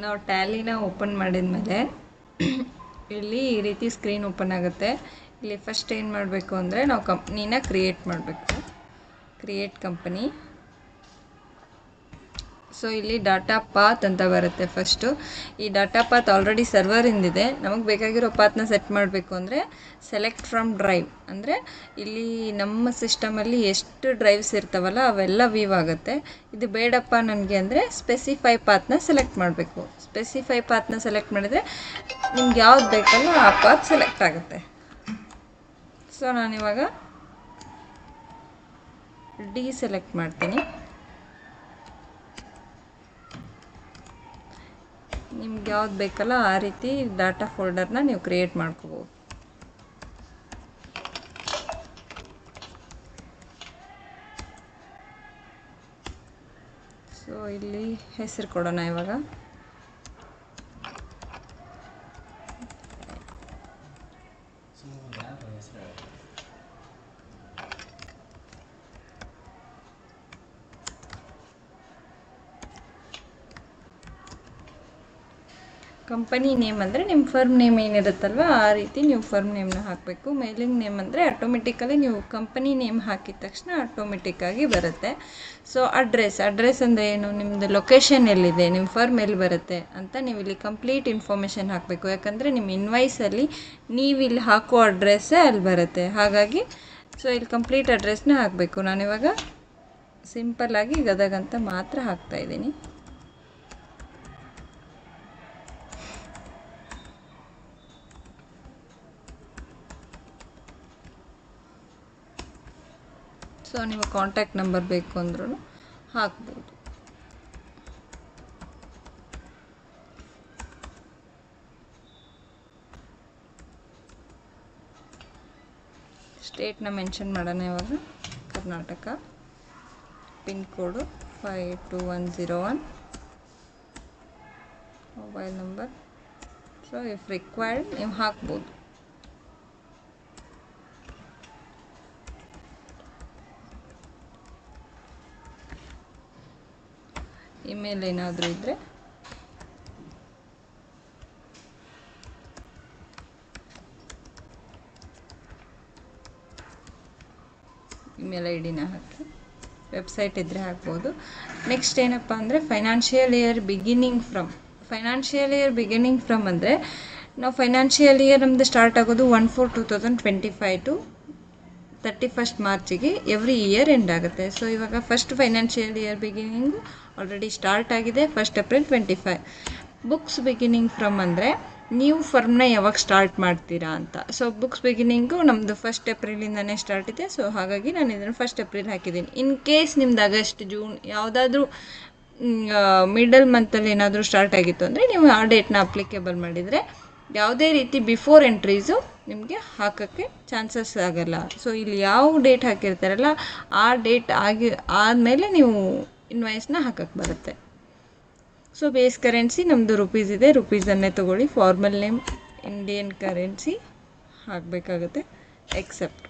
ನಾವು ಟ್ಯಾಲಿನ ಓಪನ್ ಮಾಡಿದ್ಮೇಲೆ ಇಲ್ಲಿ ಈ ರೀತಿ ಸ್ಕ್ರೀನ್ ಓಪನ್ ಆಗುತ್ತೆ. ಇಲ್ಲಿ ಫಸ್ಟ್ ಏನು ಮಾಡಬೇಕು ಅಂದರೆ ನಾವು ಕಂಪ್ನಿನ ಕ್ರಿಯೇಟ್ ಮಾಡಬೇಕು. Create company. ಸೊ ಇಲ್ಲಿ ಡಾಟಾ ಪಾತ್ ಅಂತ ಬರುತ್ತೆ. ಫಸ್ಟು ಈ ಡಾಟಾ ಪಾತ್ ಆಲ್ರೆಡಿ ಸರ್ವರಿಂದಿದೆ. ನಮಗೆ ಬೇಕಾಗಿರೋ ಪಾತ್ನ ಸೆಟ್ ಮಾಡಬೇಕು ಅಂದರೆ ಸೆಲೆಕ್ಟ್ ಫ್ರಮ್ ಡ್ರೈವ್ ಅಂದರೆ ಇಲ್ಲಿ ನಮ್ಮ ಸಿಸ್ಟಮಲ್ಲಿ ಎಷ್ಟು ಡ್ರೈವ್ಸ್ ಇರ್ತಾವಲ್ಲ ಅವೆಲ್ಲ ವೀವ್ ಆಗುತ್ತೆ. ಇದು ಬೇಡಪ್ಪ ನನಗೆ ಅಂದರೆ ಸ್ಪೆಸಿಫೈ ಪಾತ್ನ ಸೆಲೆಕ್ಟ್ ಮಾಡಬೇಕು. ಸ್ಪೆಸಿಫೈ ಪಾತ್ನ ಸೆಲೆಕ್ಟ್ ಮಾಡಿದರೆ ನಿಮ್ಗೆ ಯಾವ್ದು ಬೇಕಲ್ಲ ಆ ಪಾತ್ ಸೆಲೆಕ್ಟ್ ಆಗುತ್ತೆ. ಸೊ ನಾನಿವಾಗ ಸೆಲೆಕ್ಟ್ ಮಾಡ್ತೀನಿ. ನಿಮ್ಗೆ ಯಾವ್ದು ಬೇಕಲ್ಲ ಆ ರೀತಿ ಡಾಟಾ ಫೋಲ್ಡರ್ನ ನೀವು ಕ್ರಿಯೇಟ್ ಮಾಡ್ಕೋಬೋದು. ಸೊ ಇಲ್ಲಿ ಹೆಸರು ಕೊಡೋಣ. ಇವಾಗ ಕಂಪನಿ ನೇಮ್ ಅಂದರೆ ನಿಮ್ಮ ಫರ್ಮ್ ನೇಮ್ ಏನಿರುತ್ತಲ್ವ ಆ ರೀತಿ ನೀವು ಫರ್ಮ್ ನೇಮ್ನ ಹಾಕಬೇಕು. ಮೇಲಿಂಗ್ ನೇಮ್ ಅಂದರೆ ಆಟೋಮೆಟಿಕಲಿ ನೀವು ಕಂಪನಿ ನೇಮ್ ಹಾಕಿದ ತಕ್ಷಣ ಆಟೋಮೆಟಿಕ್ಕಾಗಿ ಬರುತ್ತೆ. ಸೊ ಅಡ್ರೆಸ್ ಅಂದರೆ ಏನು, ನಿಮ್ಮದು ಲೊಕೇಶನ್ ಎಲ್ಲಿದೆ, ನಿಮ್ಮ ಫರ್ಮ್ ಎಲ್ಲಿ ಬರುತ್ತೆ ಅಂತ ನೀವು ಇಲ್ಲಿ ಕಂಪ್ಲೀಟ್ ಇನ್ಫಾರ್ಮೇಷನ್ ಹಾಕಬೇಕು. ಯಾಕಂದರೆ ನಿಮ್ಮ ಇನ್ವಾಯ್ಸಲ್ಲಿ ನೀವು ಇಲ್ಲಿ ಹಾಕೋ ಅಡ್ರೆಸ್ಸೇ ಅಲ್ಲಿ ಬರುತ್ತೆ. ಹಾಗಾಗಿ ಸೊ ಇಲ್ಲಿ ಕಂಪ್ಲೀಟ್ ಅಡ್ರೆಸ್ನ ಹಾಕಬೇಕು. ನಾನಿವಾಗ ಸಿಂಪಲ್ಲಾಗಿ ಗದಗ ಅಂತ ಮಾತ್ರ ಹಾಕ್ತಾಯಿದ್ದೀನಿ. ಸೊ ನೀವು ಕಾಂಟ್ಯಾಕ್ಟ್ ನಂಬರ್ ಬೇಕು ಅಂದ್ರೂ ಹಾಕ್ಬೋದು. ಸ್ಟೇಟ್ನ ಮೆನ್ಷನ್ ಮಾಡೋಣ. ಇವಾಗ Karnataka. Pin code 52101. Mobile number. So if required ನೀವು ಹಾಕ್ಬೋದು. ಇಮೇಲ್ ಏನಾದರೂ ಇದ್ದರೆ ಇಮೇಲ್ ಐ ಡಿನ ಹಾಕಿ. ವೆಬ್ಸೈಟ್ ಇದ್ದರೆ ಹಾಕ್ಬೋದು. ನೆಕ್ಸ್ಟ್ ಏನಪ್ಪ ಅಂದರೆ financial year beginning from. Financial year beginning from ಅಂದರೆ ನಾವು ಫೈನಾನ್ಷಿಯಲ್ ಇಯರ್ ನಮ್ಮದು ಸ್ಟಾರ್ಟ್ ಆಗೋದು 1/4/2025 ಟು 31st ಮಾರ್ಚಿಗೆ ಎವ್ರಿ ಇಯರ್ ಎಂಡ್ ಆಗುತ್ತೆ. ಸೊ ಇವಾಗ first financial year beginning already start ಆಗಿದೆ 1st April 25. Books beginning from ಅಂದರೆ ನೀವು ಫರ್ಮ್ನ ಯಾವಾಗ ಸ್ಟಾರ್ಟ್ ಮಾಡ್ತೀರಾ ಅಂತ. ಸೊ ಬುಕ್ಸ್ ಬಿಗಿನಿಂಗು ನಮ್ಮದು 1st Aprilಂದನೇ ಸ್ಟಾರ್ಟ್ ಇದೆ. ಸೊ ಹಾಗಾಗಿ ನಾನು ಇದನ್ನು 1st April ಹಾಕಿದ್ದೀನಿ. ಇನ್ ಕೇಸ್ ನಿಮ್ದು ಆಗಸ್ಟ್, ಜೂನ್ ಯಾವುದಾದ್ರೂ ಮಿಡಲ್ ಮಂತಲ್ಲಿ ಏನಾದರೂ ಸ್ಟಾರ್ಟ್ ಆಗಿತ್ತು ಅಂದರೆ ನೀವು ಆ ಡೇಟ್ನ ಅಪ್ಲಿಕೇಬಲ್ ಮಾಡಿದರೆ ಯಾವುದೇ ರೀತಿ ಬಿಫೋರ್ ಎಂಟ್ರೀಸು ನಿಮಗೆ ಹಾಕೋಕ್ಕೆ ಚಾನ್ಸಸ್ ಆಗೋಲ್ಲ. ಸೊ ಇಲ್ಲಿ ಯಾವ ಡೇಟ್ ಹಾಕಿರ್ತಾರಲ್ಲ ಆ ಡೇಟ್ ಆದಮೇಲೆ ನೀವು ಇನ್ವಾಯ್ಸ್ನ ಹಾಕೋಕ್ಕೆ ಬರುತ್ತೆ. ಸೊ ಬೇಸ್ ಕರೆನ್ಸಿ ನಮ್ಮದು ರುಪೀಸ್ ಇದೆ, ರುಪೀಸನ್ನೇ ತೊಗೊಳ್ಳಿ. ಫಾರ್ಮಲ್ ನೇಮ್ ಇಂಡಿಯನ್ ಕರೆನ್ಸಿ ಹಾಕಬೇಕಾಗುತ್ತೆ. ಎಕ್ಸೆಪ್ಟ್.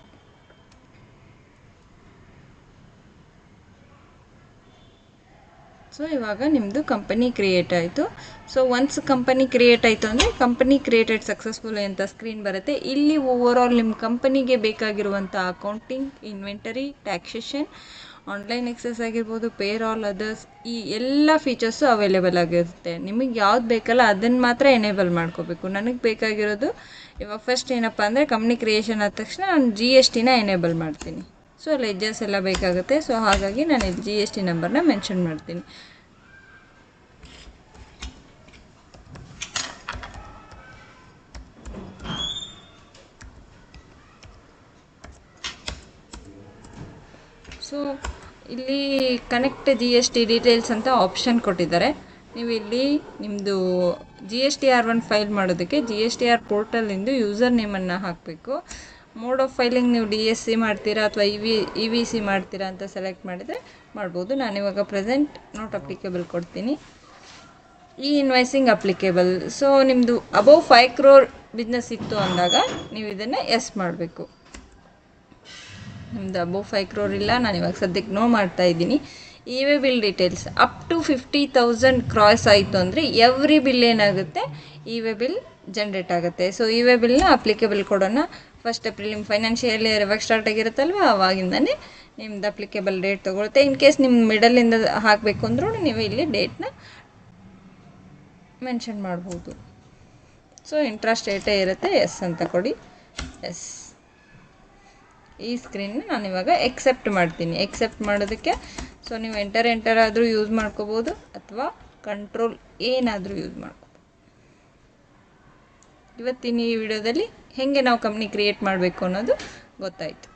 ಸೊ ಇವಾಗ ನಿಮ್ಮದು ಕಂಪನಿ ಕ್ರಿಯೇಟ್ ಆಯಿತು. ಸೊ ಒನ್ಸ್ ಕಂಪನಿ ಕ್ರಿಯೇಟ್ ಆಯಿತು ಅಂದರೆ ಕಂಪನಿ ಕ್ರಿಯೇಟೆಡ್ ಸಕ್ಸಸ್ಫುಲ್ ಅಂತ ಸ್ಕ್ರೀನ್ ಬರುತ್ತೆ. ಇಲ್ಲಿ ಓವರಾಲ್ ನಿಮ್ಮ ಕಂಪನಿಗೆ ಬೇಕಾಗಿರುವಂಥ accounting, inventory, taxation, online access ಆಗಿರ್ಬೋದು, ಪೇರ್ ಆಲ್ ಅದರ್ಸ್, ಈ ಎಲ್ಲ ಫೀಚರ್ಸು ಅವೈಲೇಬಲ್ ಆಗಿರುತ್ತೆ. ನಿಮಗೆ ಯಾವ್ದು ಬೇಕಲ್ಲ ಅದನ್ನು ಮಾತ್ರ ಎನೇಬಲ್ ಮಾಡ್ಕೋಬೇಕು. ನನಗೆ ಬೇಕಾಗಿರೋದು ಇವಾಗ ಫಸ್ಟ್ ಏನಪ್ಪ ಅಂದರೆ ಕಂಪ್ನಿ ಕ್ರಿಯೇಷನ್ ಆದ ತಕ್ಷಣ ನಾನು GSTನ ಎನೇಬಲ್ ಮಾಡ್ತೀನಿ. ಸೊ ಲೆಡ್ಜರ್ಸ್ ಎಲ್ಲ ಬೇಕಾಗುತ್ತೆ. ಸೊ ಹಾಗಾಗಿ ನಾನು ಇಲ್ಲಿ GST ನಂಬರ್ನ ಮೆನ್ಷನ್ ಮಾಡ್ತೀನಿ. ಸೊ ಇಲ್ಲಿ ಕನೆಕ್ಟ್ GST ಡೀಟೇಲ್ಸ್ ಅಂತ ಆಪ್ಷನ್ ಕೊಟ್ಟಿದ್ದಾರೆ. ನೀವು ಇಲ್ಲಿ ನಿಮ್ಮದು GSTR1 ಫೈಲ್ ಮಾಡೋದಕ್ಕೆ GSTR ಪೋರ್ಟಲಿಂದು ಯೂಸರ್ ನೇಮನ್ನು ಹಾಕಬೇಕು. ಮೋಡ್ ಆಫ್ ಫೈಲಿಂಗ್ ನೀವು DSC ಮಾಡ್ತೀರಾ ಅಥವಾ EVC ಮಾಡ್ತೀರಾ ಅಂತ ಸೆಲೆಕ್ಟ್ ಮಾಡಿದರೆ ಮಾಡ್ಬೋದು. ನಾನಿವಾಗ ಪ್ರೆಸೆಂಟ್ ನಾಟ್ ಅಪ್ಲಿಕೇಬಲ್ ಕೊಡ್ತೀನಿ. Invoicing applicable. ಸೊ ನಿಮ್ಮದು ಅಬೌವ್ 5 crore ಬಿಸ್ನೆಸ್ ಇತ್ತು ಅಂದಾಗ ನೀವು ಇದನ್ನು ಎಸ್ ಮಾಡಬೇಕು. ನಿಮ್ಮದು ಅಬೌವ್ 5 crore ಇಲ್ಲ, ನಾನು ಇವಾಗ ಸದ್ಯಕ್ಕೆ ನೋ ಮಾಡ್ತಾಯಿದ್ದೀನಿ. E way bill details up to 50,000 cross ಆಯಿತು ಅಂದರೆ ಎವ್ರಿ ಬಿಲ್ ಏನಾಗುತ್ತೆ ಇ-ವೇ ಬಿಲ್ ಜನ್ರೇಟ್ ಆಗುತ್ತೆ. ಸೊ ಇ-ವೇ ಬಿಲ್ನ ಅಪ್ಲಿಕೇಬಲ್ ಕೊಡೋಣ. 1 ಏಪ್ರಿಲ್ ನಿಮ್ಮ ಫೈನಾನ್ಷಿಯಲ್ ಇಯರ್ ಯಾವಾಗ ಸ್ಟಾರ್ಟ್ ಆಗಿರುತ್ತಲ್ವ ಅವಾಗಿಂದನೇ ನಿಮ್ದು ಅಪ್ಲಿಕೇಬಲ್ ಡೇಟ್ ತೊಗೊಳುತ್ತೆ. ಇನ್ ಕೇಸ್ ನಿಮ್ಮ ಮಿಡಲಿಂದ ಹಾಕಬೇಕು ಅಂದ್ರೂ ನೀವು ಇಲ್ಲಿ ಡೇಟ್ನ ಮೆನ್ಷನ್ ಮಾಡ್ಬೋದು. ಸೊ ಇಂಟ್ರೆಸ್ಟ್ ರೇಟೇ ಇರುತ್ತೆ, ಎಸ್ ಅಂತ ಕೊಡಿ. ಎಸ್, ಈ ಸ್ಕ್ರೀನ್ನ ನಾನು ಇವಾಗ ಎಕ್ಸೆಪ್ಟ್ ಮಾಡ್ತೀನಿ. ಎಕ್ಸೆಪ್ಟ್ ಮಾಡೋದಕ್ಕೆ ಸೊ ನೀವು ಎಂಟರ್ ಆದರೂ ಯೂಸ್ ಮಾಡ್ಕೋಬೋದು ಅಥವಾ ಕಂಟ್ರೋಲ್ ಏನಾದರೂ ಯೂಸ್ ಮಾಡ್ಕೋಬೋದು. ಇವತ್ತಿನ ಈ ವಿಡಿಯೋದಲ್ಲಿ ಹೇಗೆ ನಾವು ಕಂಪ್ನಿ ಕ್ರಿಯೇಟ್ ಮಾಡಬೇಕು ಅನ್ನೋದು ಗೊತ್ತಾಯಿತು.